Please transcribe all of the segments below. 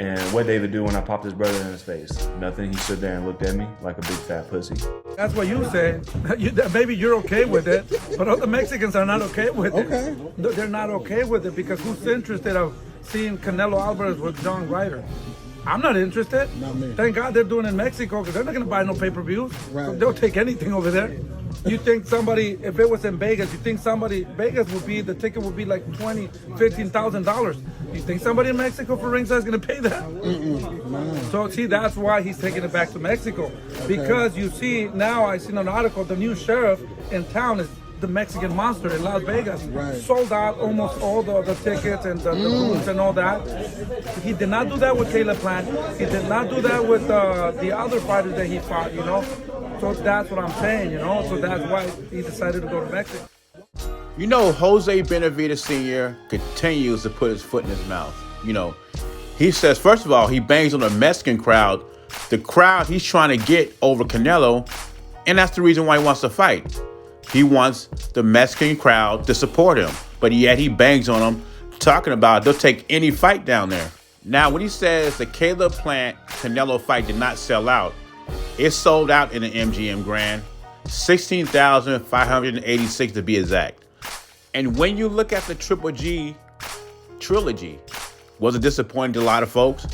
And what David do when I popped his brother in his face? Nothing. He stood there and looked at me like a big fat pussy. That's what you say. Maybe you're okay with it, but other Mexicans are not okay with it. They're not okay with it because who's interested of seeing Canelo Alvarez with John Ryder? I'm not interested. Not me. Thank God they're doing it in Mexico because they're not going to buy no pay-per-views. Right. So they'll take anything over there. You think somebody, if it was in Vegas, you think somebody, Vegas would be, the ticket would be like $20,000, $15,000. You think somebody in Mexico for ringside is going to pay that? No. So see, that's why he's taking it back to Mexico. Because you see, now I seen an article, the new sheriff in town is the Mexican Monster in Las Vegas. Right. Sold out almost all the tickets and the booths and all that. He did not do that with Caleb Plant. He did not do that with the other fighters that he fought, you know. So that's what I'm saying, you know. So that's why he decided to go to Mexico. You know, Jose Benavidez Sr. continues to put his foot in his mouth. You know, he says, first of all, he bangs on the Mexican crowd, the crowd he's trying to get over Canelo, and that's the reason why he wants to fight. He wants the Mexican crowd to support him, but yet he bangs on them, talking about they'll take any fight down there. Now, when he says the Caleb Plant Canelo fight did not sell out, it sold out in the MGM Grand, 16,586 to be exact. And when you look at the Triple G trilogy, was it disappointing to a lot of folks?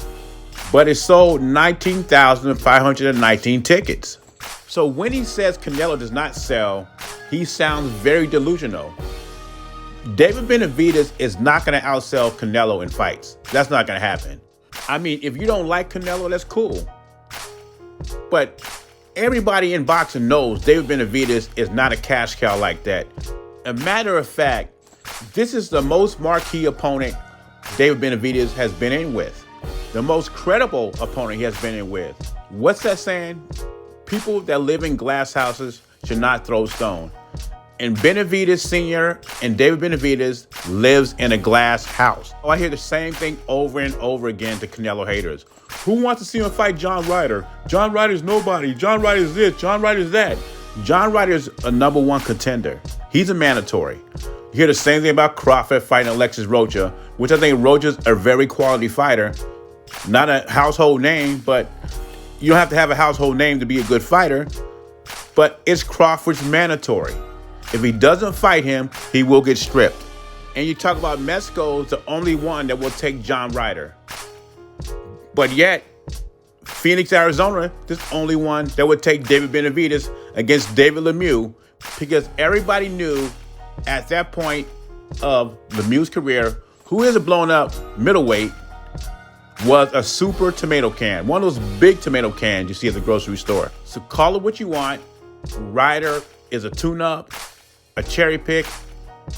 But it sold 19,519 tickets. So when he says Canelo does not sell, he sounds very delusional. David Benavidez is not going to outsell Canelo in fights. That's not going to happen. I mean, if you don't like Canelo, that's cool. But everybody in boxing knows David Benavidez is not a cash cow like that. A matter of fact, this is the most marquee opponent David Benavidez has been in with. The most credible opponent he has been in with. What's that saying? People that live in glass houses should not throw stone. And Benavidez Sr. and David Benavidez lives in a glass house. I hear the same thing over and over again to Canelo haters. Who wants to see him fight John Ryder? John Ryder's nobody. John Ryder's this. John Ryder's that. John Ryder's a #1 contender. He's a mandatory. You hear the same thing about Crawford fighting Alexis Rocha, which I think Rocha's a very quality fighter. Not a household name, but you don't have to have a household name to be a good fighter. But it's Crawford's mandatory. If he doesn't fight him, he will get stripped. And you talk about Mexico's the only one that will take John Ryder. But yet, Phoenix, Arizona is the only one that would take David Benavidez against David Lemieux, because everybody knew at that point of Lemieux's career, who is a blown up middleweight, was a super tomato can. One of those big tomato cans you see at the grocery store. So call it what you want. Ryder is a tune-up, a cherry pick.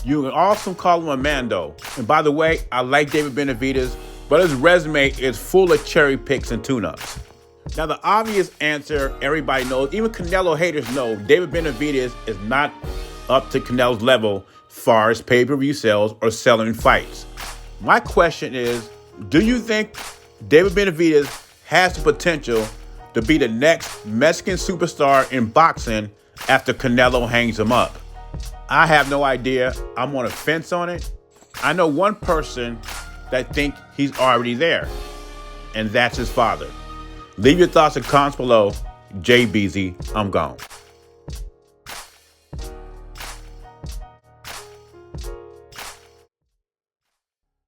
You can also call him a Mando. And by the way, I like David Benavidez, but his resume is full of cherry picks and tune-ups. Now, the obvious answer everybody knows, even Canelo haters know, David Benavidez is not up to Canelo's level as far as pay-per-view sales or selling fights. My question is, do you think David Benavidez has the potential to be the next Mexican superstar in boxing after Canelo hangs him up? I have no idea. I'm on a fence on it. I know one person that think he's already there, and that's his father. Leave your thoughts and comments below. JBZ, I'm gone.